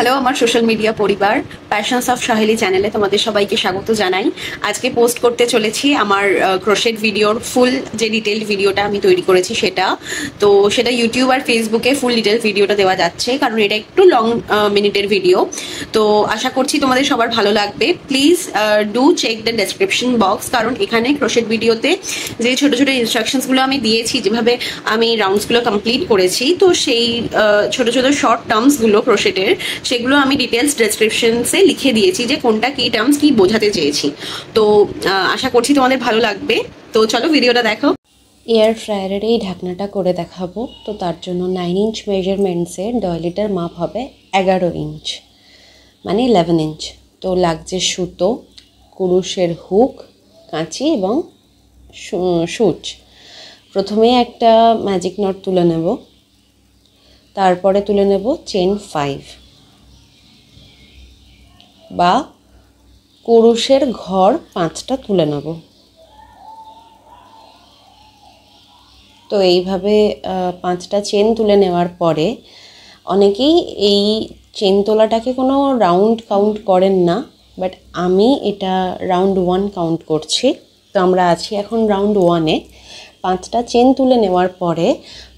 Hello আমার social media পরিবার passions of Saheli চ্যানেলে তোমাদের সবাইকে স্বাগত জানাই। আজকে পোস্ট করতে চলেছি আমার ক্রোশেট ভিডিওর ফুল যে ডিটেইলড ভিডিওটা আমি তৈরি করেছি সেটা ইউটিউব আর ফেসবুকে ফুল ডিটেইল ভিডিওটা দেওয়া যাচ্ছে, কারণ এটা একটু লং মিনিটের ভিডিও। তো আশা করছি তোমাদের সবার ভালো লাগবে। Please do check the description box, কারণ এখানে ক্রোশেট ভিডিওতে যে ছোট ছোট ইনস্ট্রাকশনসগুলো আমি দিয়েছি, যেভাবে আমি রাউন্ডসগুলো কমপ্লিট করেছি, তো সেই ছোট ছোট শর্ট টার্মসগুলো ক্রোশেটের সেগুলো আমি ডিটেলস ডেসক্রিপশনসে লিখে দিয়েছি যে কোনটা কি টার্মস কি বোঝাতে চেয়েছি। তো আশা করছি তোমাদের ভালো লাগবে। তো চলো ভিডিওটা দেখো। এয়ার ফ্রায়ারের এই ঢাকনাটা করে দেখাবো। তো তার জন্য 9 ইঞ্চ মেজারমেন্টসে ডয়লিটার মাপ হবে 11 ইঞ্চ, মানে 11 ইঞ্চ। তো লাগছে সুতো, কুরুশের হুক, কাঁচি এবং সুচ। প্রথমে একটা ম্যাজিক নট তুলে নেব, তারপরে তুলে নেব চেন 5 বা কুরুশের ঘর 5টা তুলে নেব। তো এইভাবে 5টা চেন তুলে নেওয়ার পরে অনেকেই এই চেন তোলাটাকে কোনো রাউন্ড কাউন্ট করেন না, বাট আমি এটা রাউন্ড 1 কাউন্ট করছি। তো আমরা আছি এখন রাউন্ড 1-এ। 5টা চেন তুলে নেওয়ার পরে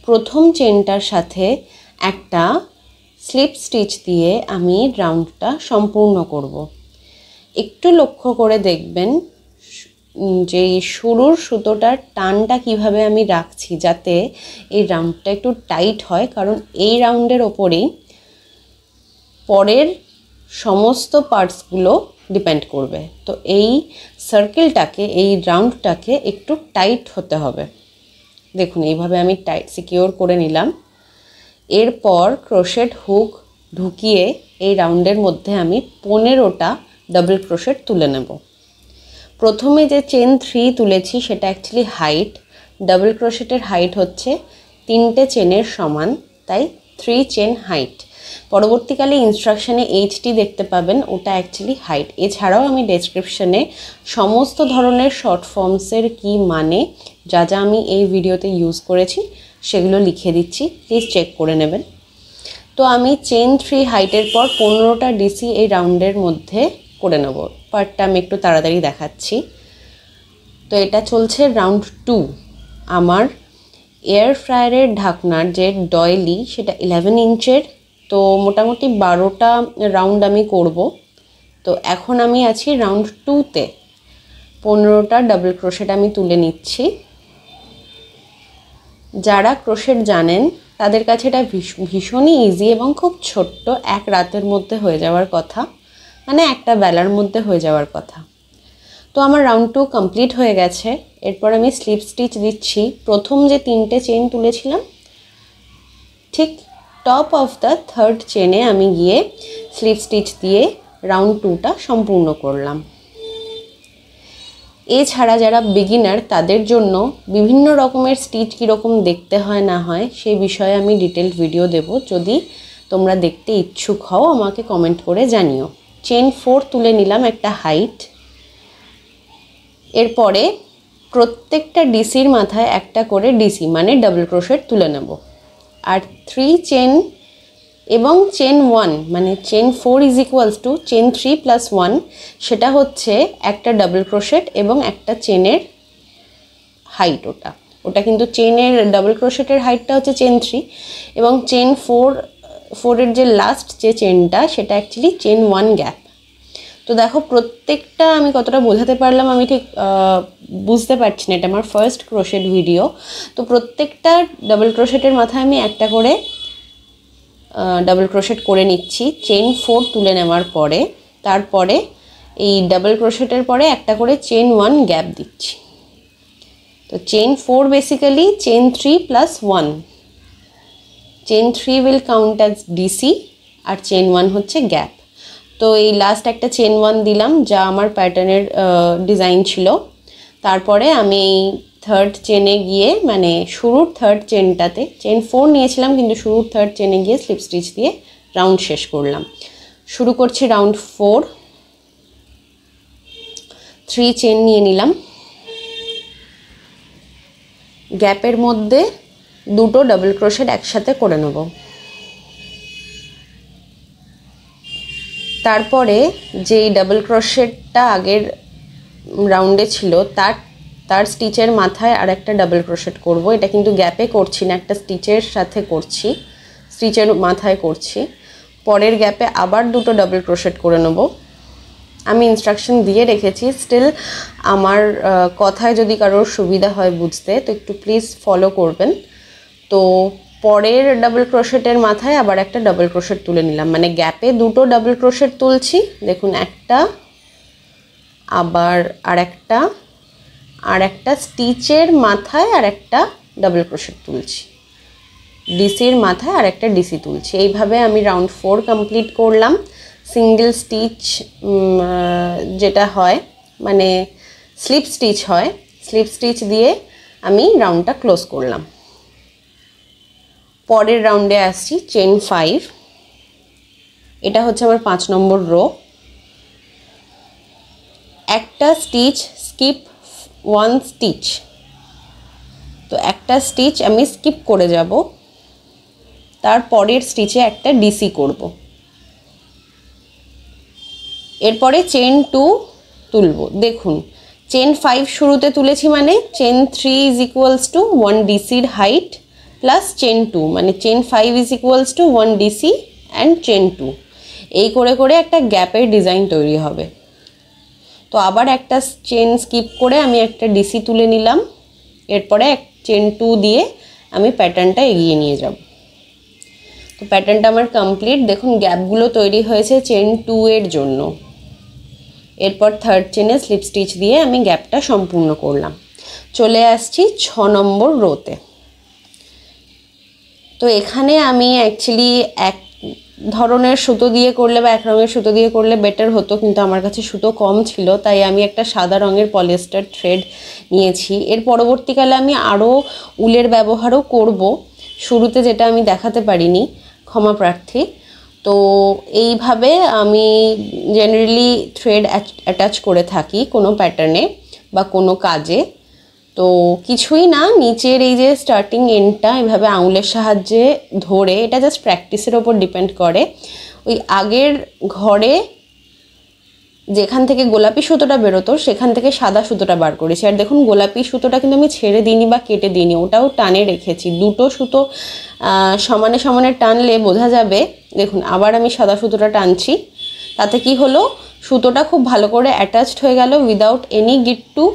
প্রথম চেনটার সাথে একটা স্লিপ স্টিচ দিয়ে আমি রাউন্ডটা সম্পূর্ণ করব। একটু লক্ষ্য করে দেখবেন যে শুরুর সুতোটার টানটা কিভাবে আমি রাখছি, যাতে এই রাউন্ডটা একটু টাইট হয়, কারণ এই রাউন্ডের ওপরেই পরের সমস্ত পার্টসগুলো ডিপেন্ড করবে। তো এই সার্কেলটাকে, এই রাউন্ডটাকে একটু টাইট হতে হবে। দেখুন এইভাবে আমি টাইট সিকিওর করে নিলাম। এরপর ক্রোশেট হুক ঢুকিয়ে এই রাউন্ডের মধ্যে আমি 15টা ডাবল ক্রোশেট তুলে নেব। প্রথমে যে চেন 3 তুলেছি সেটা অ্যাকচুয়ালি হাইট, ডাবল ক্রোশেটের হাইট হচ্ছে 3টে চেনের সমান, তাই 3 চেন হাইট। পরবর্তীকালে ইনস্ট্রাকশানে এইচটি দেখতে পাবেন, ওটা অ্যাকচুয়ালি হাইট। এছাড়াও আমি ডেসক্রিপশানে সমস্ত ধরনের শর্ট ফর্মসের কি মানে যা যা আমি এই ভিডিওতে ইউজ করেছি সেগুলো লিখে দিচ্ছি, প্লিজ চেক করে নেবেন। তো আমি চেন 3 হাইটের পর 15টা ডিসি এই রাউন্ডের মধ্যে করে নেব। পার্টটা আমি একটু তাড়াতাড়ি দেখাচ্ছি। তো এটা চলছে রাউন্ড 2। আমার এয়ার ফ্রায়ারের ঢাকনার যে ডয়েলি সেটা 11 ইঞ্চের, তো মোটামুটি 12টা রাউন্ড আমি করব। তো এখন আমি আছি রাউন্ড 2-তে। 15টা ডাবল ক্রোশেট আমি তুলে নিচ্ছি। যারা ক্রোশেট জানেন তাদের কাছে এটা ভীষণই ইজি এবং খুব ছোট্ট, এক রাতের মধ্যে হয়ে যাওয়ার কথা, মানে একটা বেলার মধ্যে হয়ে যাওয়ার কথা। তো আমার রাউন্ড 2 কমপ্লিট হয়ে গেছে। এরপর আমি স্লিপ স্টিচ দিচ্ছি। প্রথম যে 3টে চেন তুলেছিলাম ঠিক টপ অফ দ্য 3rd চেনে আমি গিয়ে স্লিপ স্টিচ দিয়ে রাউন্ড 2টা সম্পূর্ণ করলাম। এছাড়া যারা বিগিনার তাদের জন্য বিভিন্ন রকমের স্টিচ কীরকম দেখতে হয় না হয় সেই বিষয়ে আমি ডিটেলড ভিডিও দেব। যদি তোমরা দেখতে ইচ্ছুক হও আমাকে কমেন্ট করে জানিও। চেন 4 তুলে নিলাম একটা হাইট। এরপরে প্রত্যেকটা ডিসির মাথায় একটা করে ডিসি মানে ডাবল ক্রোশেট তুলে নেব। আর 3 চেন এবং চেন 1 মানে chain 4 is equals two chain 3 plus 1, সেটা হচ্ছে একটা ডাবল ক্রোশেট এবং একটা চেনের হাইট। ওটা কিন্তু চেনের ডাবল ক্রোশেটের হাইটটা হচ্ছে চেন 3 এবং চেন 4-এর যে লাস্ট যে চেনটা সেটা অ্যাকচুয়ালি চেন 1 গ্যাপ। তো দেখো প্রত্যেকটা আমি কতটা বোঝাতে পারলাম আমি ঠিক বুঝতে পারছি না, এটা আমার ফার্স্ট ক্রোশেট ভিডিও। তো প্রত্যেকটা ডাবল ক্রোশেটের মাথায় আমি একটা করে ডাবল ক্রোশেট করে নিচ্ছি চেন 4 তুলে নেওয়ার পরে। তারপরে এই ডাবল ক্রোশেটের পরে একটা করে চেন 1 গ্যাপ দিচ্ছি। তো chain 4 basically chain 3 plus 1, chain 3 will count as DC আর চেন 1 হচ্ছে গ্যাপ। তো এই লাস্ট একটা চেন 1 দিলাম যা আমার প্যাটার্নের ডিজাইন ছিল। তারপরে আমি এই 3rd চেনে গিয়ে, মানে শুরুর 3rd চেনটাতে, চেন 4 নিয়েছিলাম কিন্তু শুরুর 3rd চেনে গিয়ে স্লিপ স্টিচ দিয়ে রাউন্ড শেষ করলাম। শুরু করছি রাউন্ড 4। 3 চেন নিয়ে নিলাম, গ্যাপের মধ্যে 2টো ডাবল ক্রোশেট একসাথে করে নেব। তারপরে যেই ডাবল ক্রোশেটটা আগের রাউন্ডে ছিল তার স্টিচের মাথায় আর একটা ডাবল ক্রোশেট করব। এটা কিন্তু গ্যাপে করছি না, একটা স্টিচের সাথে করছি, স্টিচের মাথায় করছি। পরের গ্যাপে আবার দুটো ডাবল ক্রোশেট করে নেব। আমি ইনস্ট্রাকশন দিয়ে রেখেছি, স্টিল আমার কথায় যদি কারোর সুবিধা হয় বুঝতে তো একটু প্লিজ ফলো করবেন। তো পরের ডাবল ক্রোশেটের মাথায় আবার একটা ডাবল ক্রোশেট তুলে নিলাম, মানে গ্যাপে দুটো ডাবল ক্রোশেট তুলছি। দেখুন, একটা, আবার আর একটা স্টিচের মাথায় আর একটা ডাবল ক্রোশেট তুলছি, ডিসির মাথায় আর একটা ডিসি তুলছি। এইভাবে আমি রাউন্ড 4 কমপ্লিট করলাম। সিঙ্গেল স্টিচ যেটা হয়, মানে স্লিপ স্টিচ হয়, স্লিপ স্টিচ দিয়ে আমি রাউন্ডটা ক্লোজ করলাম। পরের রাউন্ডে আসছি চেন 5। এটা হচ্ছে আমার 5 নম্বর রো। একটা স্টিচ স্কিপ 1 স্টিচ, তো একটা স্টিচ আমি স্কিপ করে যাব, তারপরের স্টিচে একটা ডিসি করব। এরপরে চেন 2 তুলব। দেখুন, চেন 5 শুরুতে তুলেছি, মানে চেন 3 ইজ ইকুয়ালস টু 1 ডিসির হাইট প্লাস চেন 2, মানে chain 5 is equals to 1 DC and chain 2। এই করে করে একটা গ্যাপের ডিজাইন তৈরি হবে। তো আবার একটা চেন স্কিপ করে আমি একটা ডিসি তুলে নিলাম। এরপরে চেন 2 দিয়ে আমি প্যাটার্নটা এগিয়ে নিয়ে যাব। তো প্যাটার্নটা আমার কমপ্লিট। দেখুন, গ্যাপগুলো তৈরি হয়েছে চেন 2 এর জন্য। এরপর থার্ড চেনে স্লিপ স্টিচ দিয়ে আমি গ্যাপটা সম্পূর্ণ করলাম। চলে আসছি 6 নম্বর রোতে। তো এখানে আমি অ্যাকচুয়ালি এক ধরনের সুতো দিয়ে করলে বা এক রঙের সুতো দিয়ে করলে বেটার হতো, কিন্তু আমার কাছে সুতো কম ছিল, তাই আমি একটা সাদা রঙের পলিয়েস্টার থ্রেড নিয়েছি। এর পরবর্তীকালে আমি আরও উলের ব্যবহারও করব, শুরুতে যেটা আমি দেখাতে পারিনি, ক্ষমা প্রার্থী। তো এইভাবে আমি জেনারেলি থ্রেড অ্যাটাচ করে থাকি কোনো প্যাটার্নে বা কোনো কাজে। তো কিছুই না, নিচের এই যে স্টার্টিং এন্ডটা এভাবে আঙুলের সাহায্যে ধরে, এটা জাস্ট প্র্যাকটিসের ওপর ডিপেন্ড করে, ওই আগের ঘরে যেখান থেকে গোলাপি সুতোটা বেরোতো সেখান থেকে সাদা সুতোটা বার করেছি। আর দেখুন, গোলাপি সুতোটা কিন্তু আমি ছেড়ে দিইনি বা কেটে দিইনি, ওটাও টানে রেখেছি। দুটো সুতো সমানে সমানে টানলে বোঝা যাবে। দেখুন, আবার আমি সাদা সুতোটা টানছি, তাতে কি হলো, সুতোটা খুব ভালো করে অ্যাটাচড হয়ে গেল উইদাউট এনি গিট্টু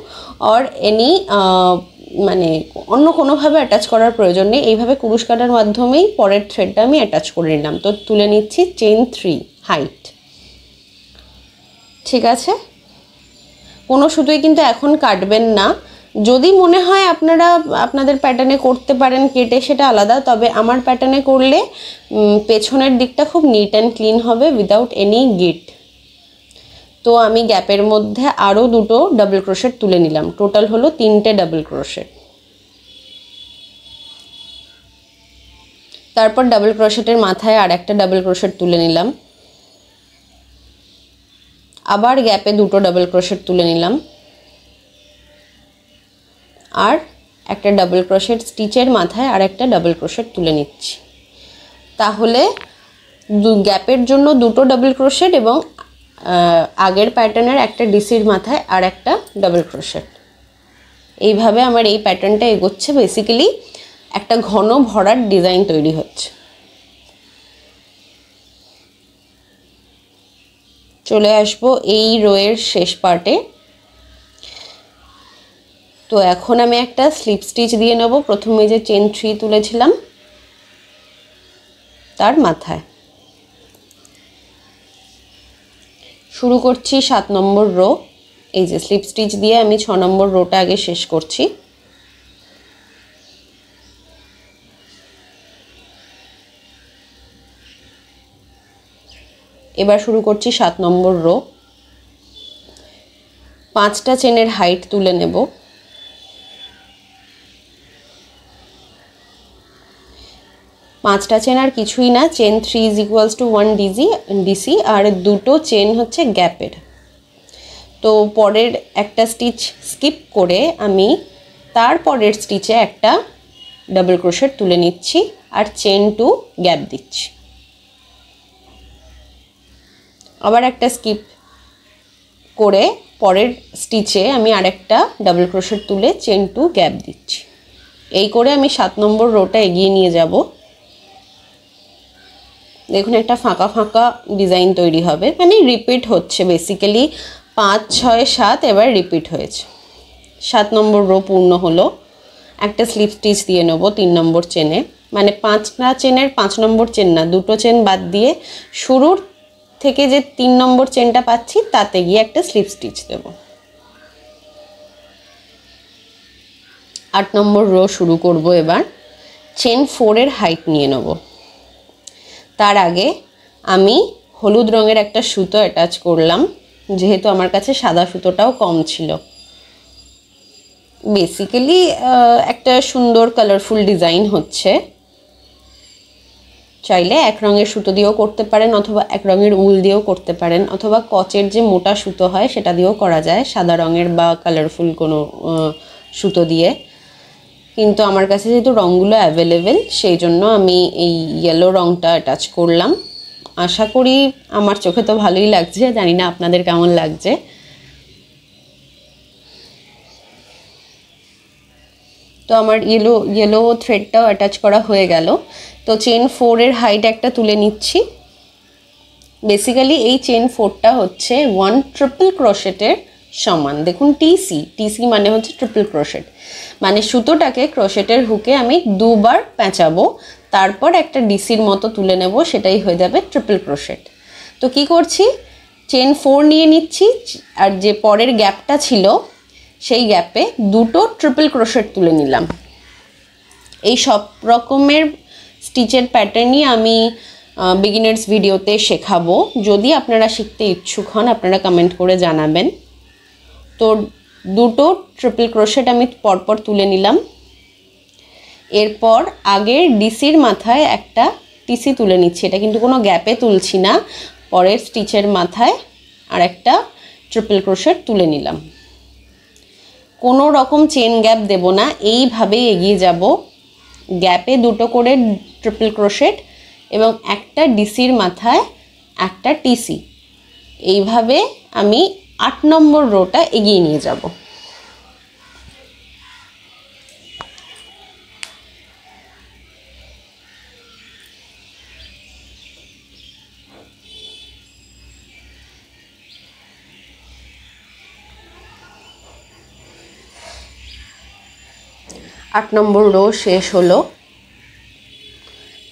অর এনি মানে অন্য কোনোভাবে অ্যাটাচ করার প্রয়োজন নেই। এইভাবে কুরুশ কাটার মাধ্যমেই পরের থ্রেডটা আমি অ্যাটাচ করে নিলাম। তো তুলে নিচ্ছি চেন 3 হাইট। ঠিক আছে, কোনো সুতোই কিন্তু এখন কাটবেন না। যদি মনে হয় আপনারা আপনাদের প্যাটার্নে করতে পারেন কেটে, সেটা আলাদা, তবে আমার প্যাটার্নে করলে পেছনের দিকটা খুব নিট অ্যান্ড ক্লিন হবে উইদাউট এনি গিট। তো আমি গ্যাপের মধ্যে আরও দুটো ডাবল ক্রোশেট তুলে নিলাম, টোটাল হলো 3টে ডাবল ক্রোশেট। তারপর ডাবল ক্রোশেটের মাথায় আর একটা ডাবল ক্রোশেট তুলে নিলাম, আবার গ্যাপে দুটো ডাবল ক্রোশেট তুলে নিলাম, আর একটা ডাবল ক্রোশেট স্টিচের মাথায় আর একটা ডাবল ক্রোশেট তুলে নিচ্ছি। তাহলে গ্যাপের জন্য দুটো ডাবল ক্রোশেট এবং আগের প্যাটার্নের একটা ডিসির মাথায় আর একটা ডাবল ক্রোশেট। এইভাবে আমার এই প্যাটার্নটা এগোচ্ছে। বেসিক্যালি একটা ঘন ভরাট ডিজাইন তৈরি হচ্ছে। চলে আসবো এই রোয়ের শেষ পার্টে। তো এখন আমি একটা স্লিপ স্টিচ দিয়ে নেব। প্রথমে যে চেন 3 তুলেছিলাম তার মাথায় শুরু করছি 7 নম্বর রো। এই যে স্লিপ স্টিচ দিয়ে আমি 6 নম্বর রোটা আগে শেষ করছি। এবার শুরু করছি 7 নম্বর রো। 5টা চেনের হাইট তুলে নেব। 5টা চেন আর কিছুই না, chain 3 is equals to 1 DC আর দুটো চেন হচ্ছে গ্যাপের। তো পরের একটা স্টিচ স্কিপ করে আমি তারপরের স্টিচে একটা ডাবল ক্রোশেট তুলে নিচ্ছি আর চেন 2 গ্যাপ দিচ্ছি। আবার একটা স্কিপ করে পরের স্টিচে আমি আরেকটা ডাবল ক্রোশেট তুলে চেন 2 গ্যাপ দিচ্ছি। এই করে আমি 7 নম্বর রোটা এগিয়ে নিয়ে যাব। দেখুন একটা ফাঁকা ফাঁকা ডিজাইন তৈরি হবে, মানে রিপিট হচ্ছে বেসিক্যালি 5 6 7 এবার রিপিট হয়েছে। 7 নম্বর রো পূর্ণ হলো। একটা স্লিপ স্টিচ দিয়ে নেব 3 নম্বর চেনে, মানে 5টা চেনের 5 নম্বর চেন না, দুটো চেন বাদ দিয়ে শুরুর থেকে যে 3 নম্বর চেনটা পাচ্ছি তাতে গিয়ে একটা স্লিপ স্টিচ দেব। 8 নম্বর রো শুরু করব। এবার চেন 4 এর হাইট নিয়ে নেব। তার আগে আমি হলুদ রঙের একটা সুতো অ্যাটাচ করলাম, যেহেতু আমার কাছে সাদা সুতোটাও কম ছিল। বেসিক্যালি একটা সুন্দর কালারফুল ডিজাইন হচ্ছে। চাইলে এক রঙের সুতো দিয়েও করতে পারেন, অথবা এক রঙের উল দিয়েও করতে পারেন, অথবা কচের যে মোটা সুতো হয় সেটা দিয়েও করা যায়, সাদা রঙের বা কালারফুল কোনো সুতো দিয়ে। কিন্তু আমার কাছে যেহেতু রঙগুলো অ্যাভেলেবেল, সেই জন্য আমি এই ইয়েলো রঙটা অ্যাটাচ করলাম। আশা করি আমার চোখে তো ভালোই লাগছে, জানি না আপনাদের কেমন লাগছে। তো আমার ইয়েলো থ্রেডটাও অ্যাটাচ করা হয়ে গেল। তো চেন 4 এর হাইট একটা তুলে নিচ্ছি। বেসিক্যালি এই চেন 4টা হচ্ছে 1 ট্রিপল ক্রোশেটের সমান। দেখুন টিসি মানে হচ্ছে ট্রিপল ক্রোশেট, মানে সুতোটাকে ক্রোশেটের হুকে আমি দুবার পেঁচাবো, তারপর একটা ডিসির মতো তুলে নেব, সেটাই হয়ে যাবে ট্রিপল ক্রোশেট। তো কি করছি, চেন 4 নিয়ে নিচ্ছি, আর যে পরের গ্যাপটা ছিল সেই গ্যাপে দুটো ট্রিপল ক্রোশেট তুলে নিলাম। এই সব রকমের স্টিচের প্যাটার্নই আমি বিগিনার্স ভিডিওতে শেখাবো। যদি আপনারা শিখতে ইচ্ছুক হন আপনারা কমেন্ট করে জানাবেন। তো দুটো ট্রিপল ক্রোশেট আমি পরপর তুলে নিলাম। এরপর আগের ডিসির মাথায় একটা টিসি তুলে নিচ্ছি, এটা কিন্তু কোনো গ্যাপে তুলছি না, পরের স্টিচের মাথায় আর একটা ট্রিপল ক্রোশেট তুলে নিলাম। কোনো রকম চেন গ্যাপ দেব না, এইভাবেই এগিয়ে যাব। গ্যাপে দুটো করে ট্রিপল ক্রোশেট এবং একটা ডিসির মাথায় একটা টিসি, এইভাবে আমি 8 নম্বর রোটা এগিয়ে নিয়ে যাব। আট নম্বর রো শেষ হলো।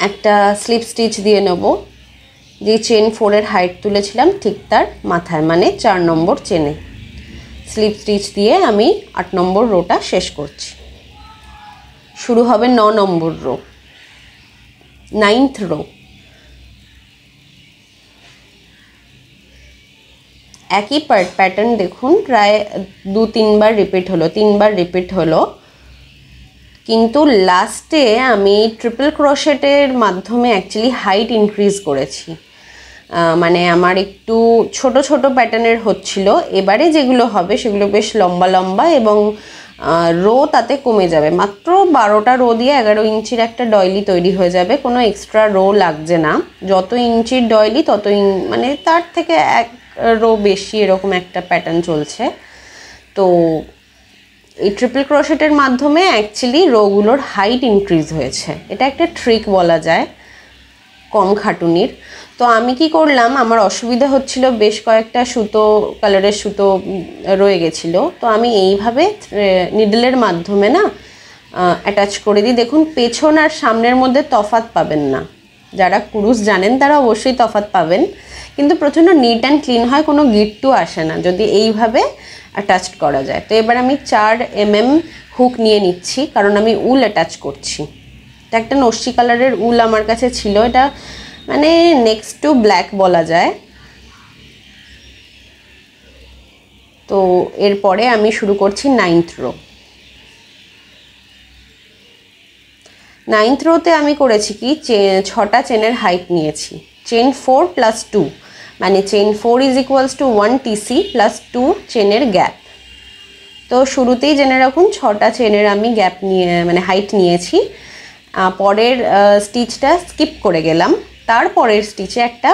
একটা স্লিপ স্টিচ দিয়ে নেব, যে চেন 4 এর হাইট তুলেছিলাম ঠিক তার মাথায়, মানে 4 নম্বর চেনে স্লিপ স্টিচ দিয়ে আমি 8 নম্বর রোটা শেষ করছি। শুরু হবে 9 নম্বর রো, 9th রো। একই প্যাটার্ন দেখুন, প্রায় 2-3 বার রিপিট হলো, কিন্তু লাস্টে আমি ট্রিপল ক্রোশেটের মাধ্যমে অ্যাকচুয়ালি হাইট ইনক্রিজ করেছি। মানে আমার একটু ছোট ছোট প্যাটার্নের হচ্ছিল, এবারে যেগুলো হবে সেগুলো বেশ লম্বা লম্বা এবং রো তাতে কমে যাবে। মাত্র 12টা রো দিয়ে 11 ইঞ্চির একটা ডয়লি তৈরি হয়ে যাবে, কোনো এক্সট্রা রো লাগছে না। যত ইঞ্চির ডয়লি তত মানে তার থেকে 1 রো বেশি, এরকম একটা প্যাটার্ন চলছে। তো এই ট্রিপল ক্রোশেটের মাধ্যমে অ্যাকচুয়ালি রোগুলোর হাইট ইনক্রিজ হয়েছে, এটা একটা ট্রিক বলা যায় কম খাটুনির। তো আমি কি করলাম, আমার অসুবিধা হচ্ছিল, বেশ কয়েকটা সুতো কালারের সুতো রয়ে গেছিলো, তো আমি এইভাবে নিডলের মাধ্যমে না অ্যাটাচ করে দিই। দেখুন পেছন আর সামনের মধ্যে তফাৎ পাবেন না, যারা কুরুশ জানেন তারা অবশ্যই তফাৎ পাবেন, কিন্তু প্রচণ্ড নিট অ্যান্ড ক্লিন হয়, কোনো গিট্টু আসে না যদি এইভাবে অ্যাটাচ করা যায়। তো এবার আমি 4 mm হুক নিয়ে নিচ্ছি, কারণ আমি উল অ্যাটাচ করছি। তো একটা নস্যি কালারের উল আমার কাছে ছিল, এটা মানে নেক্সট টু ব্ল্যাক বলা যায়। তো এরপরে আমি শুরু করছি 9th রো। 9th রোতে আমি করেছি কি, 6টা চেনের হাইট নিয়েছি, চেন 4 + 2, মানে চেন 4 = 1 TC + 2 চেনের গ্যাপ। তো শুরুতেই জেনে রাখুন 6টা চেনের আমি গ্যাপ নিয়ে মানে হাইট নিয়েছি। পরের স্টিচটা স্কিপ করে গেলাম, তারপরের স্টিচে একটা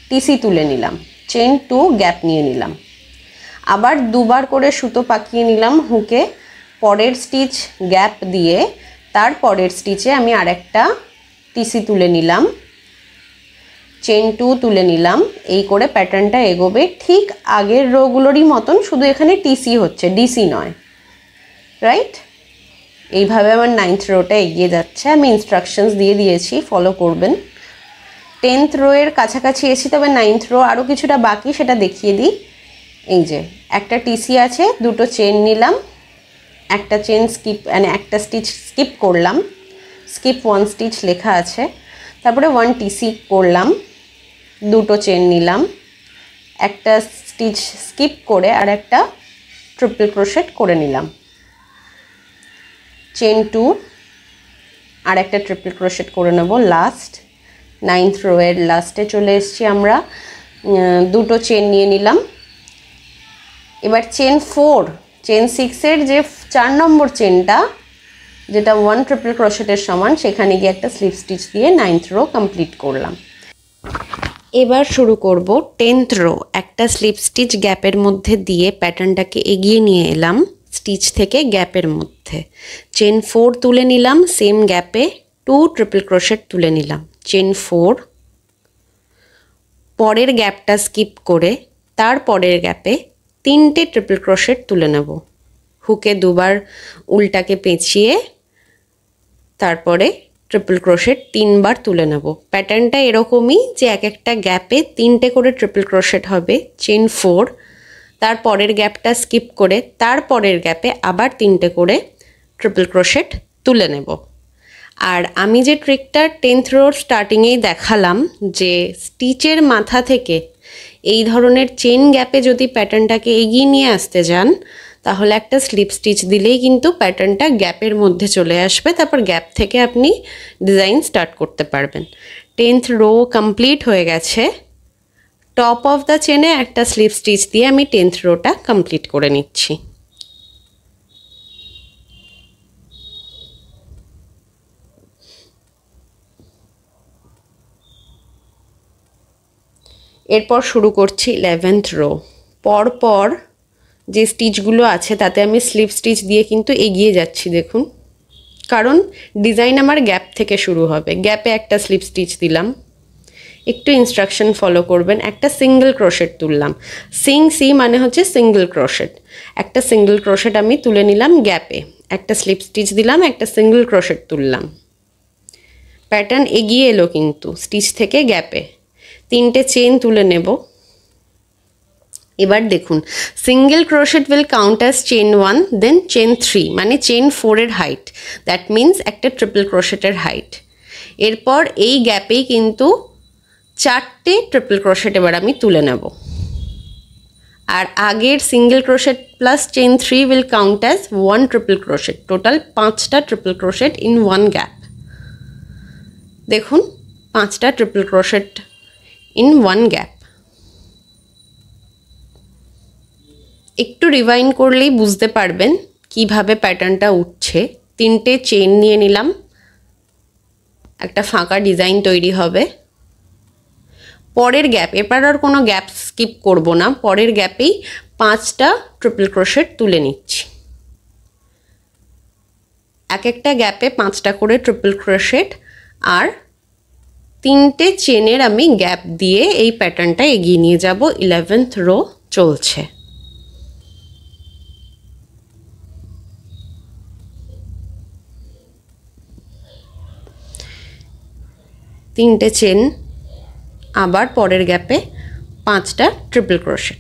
টিসি তুলে নিলাম। চেন 2 গ্যাপ নিয়ে নিলাম। আবার দুবার করে সুতো পাকিয়ে নিলাম হুকে, পরের স্টিচ গ্যাপ দিয়ে তার পরের স্টিচে আমি আরেকটা টিসি তুলে নিলাম, চেন 2 তুলে নিলাম। এই করে প্যাটার্নটা এগোবে ঠিক আগের রোগুলোরই মতন, শুধু এখানে টিসি হচ্ছে, ডিসি নয়, রাইট? এইভাবে আমার 9th রোটা এগিয়ে যাচ্ছে। আমি ইনস্ট্রাকশনস দিয়ে দিয়েছি, ফলো করবেন। 10th রোয়ের কাছাকাছি এসেছি, তবে 9th রো আরও কিছুটা বাকি, সেটা দেখিয়ে দিই। এই যে একটা টিসি আছে, দুটো চেন নিলাম, একটা চেন স্কিপ মানে একটা স্টিচ স্কিপ করলাম, স্কিপ 1 স্টিচ লেখা আছে, তারপরে 1 টিসি করলাম, দুটো চেন নিলাম, একটা স্টিচ স্কিপ করে আর একটা ট্রিপল ক্রোশেট করে নিলাম, চেন 2 আর একটা ট্রিপল ক্রোশেট করে নেব লাস্ট। 9th রোয়ের লাস্টে চলে এসেছি আমরা, দুটো চেন নিয়ে নিলাম। এবার চেন 4, চেন 6-এর যে 4 নম্বর চেনটা, যেটা 1 ট্রিপল ক্রোশেটের সমান, সেখানে গিয়ে একটা স্লিপ স্টিচ দিয়ে 9th রো কমপ্লিট করলাম। এবার শুরু করব 10th রো। একটা স্লিপ স্টিচ গ্যাপের মধ্যে দিয়ে প্যাটার্নটাকে এগিয়ে নিয়ে এলাম স্টিচ থেকে গ্যাপের মধ্যে, চেন 4 তুলে নিলাম, সেম গ্যাপে 2 ট্রিপল ক্রোশেট তুলে নিলাম, চেন 4, পরের গ্যাপটা স্কিপ করে তার পরের গ্যাপে 3টে ট্রিপল ক্রোশেট তুলে নেব, হুকে দুবার উল্টাকে পেঁচিয়ে তারপরে ট্রিপল ক্রোশেট 3বার তুলে নেব। প্যাটার্নটা এরকমই যে এক একটা গ্যাপে 3টে করে ট্রিপল ক্রোশেট হবে, চেন 4, তার পরের গ্যাপটা স্কিপ করে তার পরের গ্যাপে আবার 3টে করে ট্রিপল ক্রোশেট তুলে নেব। আর আমি যে ট্রিকটা 10th রোর স্টার্টিংয়েই দেখালাম, যে স্টিচের মাথা থেকে এই ধরনের চেন গ্যাপে যদি প্যাটার্নটাকে এগিয়ে নিয়ে আসতে যান, তাহলে একটা স্লিপ স্টিচ দিলেই কিন্তু প্যাটার্নটা গ্যাপের মধ্যে চলে আসবে, তারপর গ্যাপ থেকে আপনি ডিজাইন স্টার্ট করতে পারবেন। 10th রো কমপ্লিট হয়ে গেছে। টপ অফ দ্য চেনে একটা স্লিপ স্টিচ দিয়ে আমি 10th রোটা কমপ্লিট করে নিচ্ছি। এরপর শুরু করছি 11th রো। পরপর যে স্টিচগুলো আছে তাতে আমি স্লিপ স্টিচ দিয়ে কিন্তু এগিয়ে যাচ্ছি, দেখুন, কারণ ডিজাইন আমার গ্যাপ থেকে শুরু হবে। গ্যাপে একটা স্লিপ স্টিচ দিলাম, একটু ইনস্ট্রাকশন ফলো করবেন, একটা সিঙ্গেল ক্রোশেট তুললাম, সি মানে হচ্ছে সিঙ্গেল ক্রোশেট, একটা সিঙ্গেল ক্রোশেট আমি তুলে নিলাম গ্যাপে, একটা স্লিপ স্টিচ দিলাম, একটা সিঙ্গেল ক্রোশেট তুললাম, প্যাটার্ন এগিয়ে এলো কিন্তু স্টিচ থেকে গ্যাপে। 3টে চেন তুলে নেব। এবার দেখুন, single crochet will count as chain 1, then chain 3, মানে চেন 4-এর হাইট, দ্যাট মিনস একটা ট্রিপল ক্রোশেটের হাইট। এরপর এই গ্যাপেই কিন্তু 4টে ট্রিপল ক্রোশেট এবার আমি তুলে নেব। আর আগের single crochet plus chain 3 will count as 1 triple crochet, total 5টা ট্রিপল ক্রোশেট ইন 1 গ্যাপ। দেখুন, 5টা ট্রিপল ক্রোশেট ইন 1 গ্যাপ। একটু রিভাইন্ড করলেই বুঝতে পারবেন কিভাবে প্যাটার্নটা উঠছে। 3টে চেন নিয়ে নিলাম, একটা ফাঁকা ডিজাইন তৈরি হবে। পরের গ্যাপ, এবার আর কোনো গ্যাপ স্কিপ করব না, পরের গ্যাপেই 5টা ট্রিপল ক্রোশেট তুলে নিচ্ছি। এক একটা গ্যাপে 5টা করে ট্রিপল ক্রোশেট আর 3টে চেনের আমি গ্যাপ দিয়ে এই প্যাটার্নটা এগিয়ে নিয়ে যাব। 11th রো চলছে। তিনটে চেন, আবার পরের গ্যাপে 5টা ট্রিপল ক্রোশেট।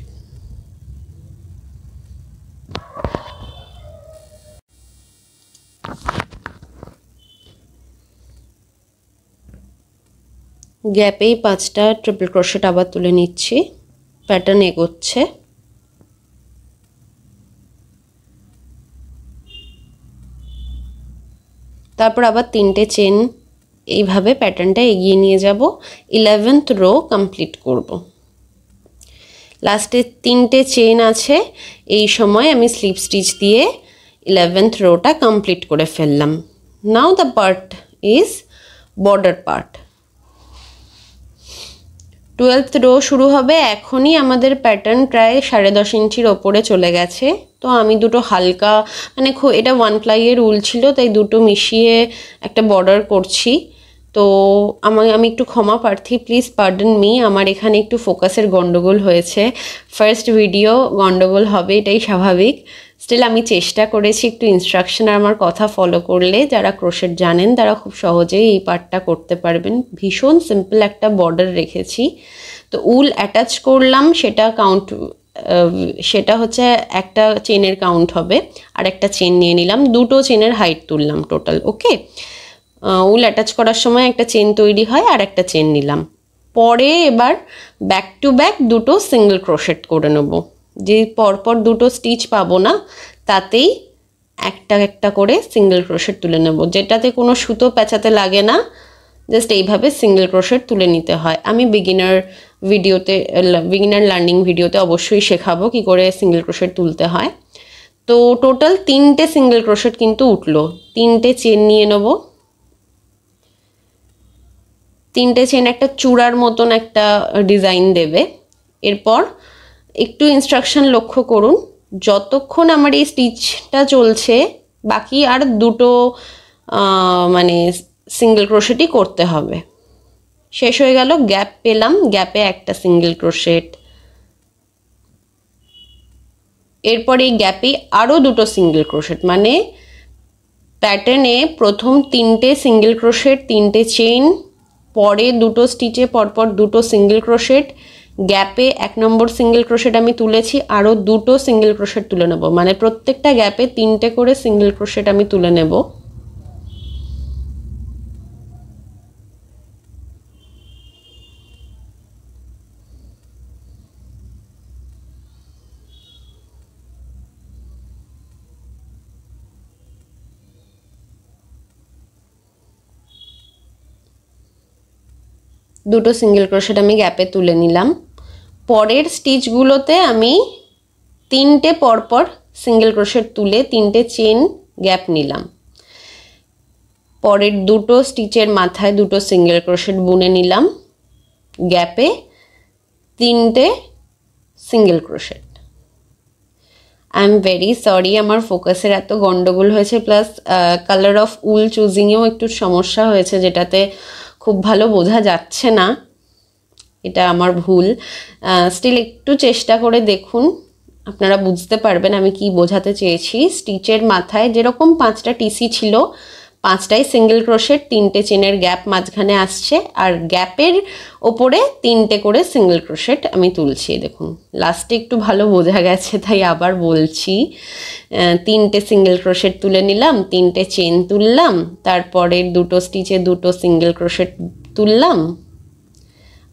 গ্যাপেই 5টা ট্রিপল ক্রোশেট আবার তুলে নিচ্ছি, প্যাটার্ন এগোচ্ছে। তারপর আবার 3টে চেন, এইভাবে প্যাটার্নটা এগিয়ে নিয়ে যাব। 11th রো কমপ্লিট করব। লাস্টে 3টে চেন আছে, এই সময় আমি স্লিপ স্টিচ দিয়ে 11th রোটা কমপ্লিট করে ফেললাম। Now the part is border part. 12th row শুরু হবে। এখনই আমাদের প্যাটার্ন প্রায় 10.5 ইঞ্চির ওপরে চলে গেছে। তো আমি দুটো হালকা মানে এটা 1 প্লাইয়ের উল ছিল, তাই দুটো মিশিয়ে একটা বর্ডার করছি। তো আমি একটু ক্ষমা প্রার্থী, প্লিজ পার্ডন মি, আমার এখানে একটু ফোকাসের গন্ডগোল হয়েছে। ফার্স্ট ভিডিও গন্ডগোল হবে, এটাই স্বাভাবিক। স্টিল আমি চেষ্টা করেছি একটু ইনস্ট্রাকশন আর আমার কথা ফলো করলে যারা ক্রোশেট জানেন তারা খুব সহজেই এই পার্টটা করতে পারবেন। ভীষণ সিম্পল একটা বর্ডার রেখেছি। তো উল অ্যাটাচ করলাম, সেটা হচ্ছে একটা চেনের কাউন্ট হবে, আর একটা চেন নিয়ে নিলাম, দুটো চেনের হাইট তুললাম টোটাল। ওকে, উল অ্যাটাচ করার সময় একটা চেন তৈরি হয় আর একটা চেন নিলাম। পরে এবার ব্যাক টু ব্যাক দুটো সিঙ্গেল ক্রোশেট করে নেব। যে পরপর দুটো স্টিচ পাবো না, তাতেই একটা একটা করে সিঙ্গেল ক্রোশেট তুলে নেব, যেটাতে কোনো সুতো পেঁচাতে লাগে না। জাস্ট এইভাবে সিঙ্গেল ক্রোশেট তুলে নিতে হয়। আমি বিগিনার লার্নিং ভিডিওতে অবশ্যই শেখাবো কি করে সিঙ্গেল ক্রোশেট তুলতে হয়। তো টোটাল 3টে সিঙ্গেল ক্রোশেট কিন্তু উঠলো। 3টে চেন নিয়ে নেব, 3টে চেন একটা চূড়ার মতন একটা ডিজাইন দেবে। এরপর একটু ইনস্ট্রাকশন লক্ষ্য করুন, যতক্ষণ আমার এই স্টিচটা চলছে বাকি আর দুটো মানে সিঙ্গেল ক্রোশেটই করতে হবে। শেষ হয়ে গেল, গ্যাপ পেলাম, গ্যাপে একটা সিঙ্গেল ক্রোশেট। এরপর এই গ্যাপে আরও দুটো সিঙ্গেল ক্রোশেট, মানে প্যাটার্নে প্রথম 3টে সিঙ্গেল ক্রোশেট, 3টে চেইন, পরে দুটো স্টিচে পরপর দুটো সিঙ্গেল ক্রোশেট, গ্যাপে 1 নম্বর সিঙ্গেল ক্রোশেট আমি তুলেছি, আরও দুটো সিঙ্গেল ক্রোশেট তুলে নেব, মানে প্রত্যেকটা গ্যাপে 3টে করে সিঙ্গেল ক্রোশেট আমি তুলে নেব। দুটো সিঙ্গেল ক্রোশেট আমি গ্যাপে তুলে নিলাম। পরের স্টিচগুলোতে আমি 3টে পরপর সিঙ্গেল ক্রোশেট তুলে 3টে চেন গ্যাপ নিলাম। পরের দুটো স্টিচের মাথায় দুটো সিঙ্গেল ক্রোশেট বুনে নিলাম, গ্যাপে 3টে single crochet. I am very sorry, আমার ফোকাসের এত গন্ডগোল হয়েছে, প্লাস কালার অফ উল চুজিংয়েও একটু সমস্যা হয়েছে, যেটাতে খুব ভালো বোঝা যাচ্ছে না, এটা আমার ভুল। স্টিল একটু চেষ্টা করে দেখুন, আপনারা বুঝতে পারবেন আমি কি বোঝাতে চেয়েছি। স্টিচের মাথায় যেরকম 5টা টিসি ছিল, 5টাই সিঙ্গেল ক্রোশেট, 3টে চেনের গ্যাপ মাঝখানে আসছে, আর গ্যাপের ওপরে 3টে করে সিঙ্গেল ক্রোশেট আমি তুলছি। দেখুন লাস্টে একটু ভালো বোঝা গেছে, তাই আবার বলছি। 3টে সিঙ্গেল ক্রোশেট তুলে নিলাম, 3টে চেন তুললাম, তারপরে দুটো স্টিচে দুটো সিঙ্গেল ক্রোশেট তুললাম,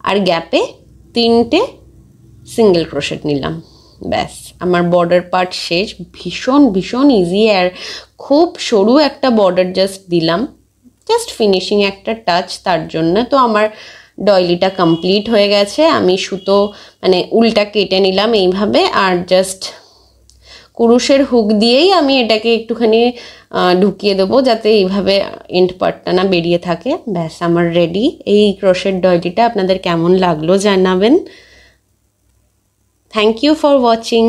আর গ্যাপে 3টে সিঙ্গেল ক্রোশেট নিলাম। ব্যাস, আমার বর্ডার পার্ট শেষ। ভীষণ ভীষণ ইজি, আর খুব সরু একটা বর্ডার জাস্ট দিলাম, জাস্ট ফিনিশিং একটা টাচ তার জন্য। তো আমার ডয়লিটা কমপ্লিট হয়ে গেছে। আমি সুতো মানে উলটা কেটে নিলাম এইভাবে, আর জাস্ট কুরুশের হুক দিয়েই আমি এটাকে একটুখানি ঢুকিয়ে দেবো, যাতে এইভাবে এন্ড পার্টটা না বেরিয়ে থাকে। ব্যাস, আমার রেডি। এই ক্রোশেট ডয়লিটা আপনাদের কেমন লাগলো জানাবেন। Thank you for watching.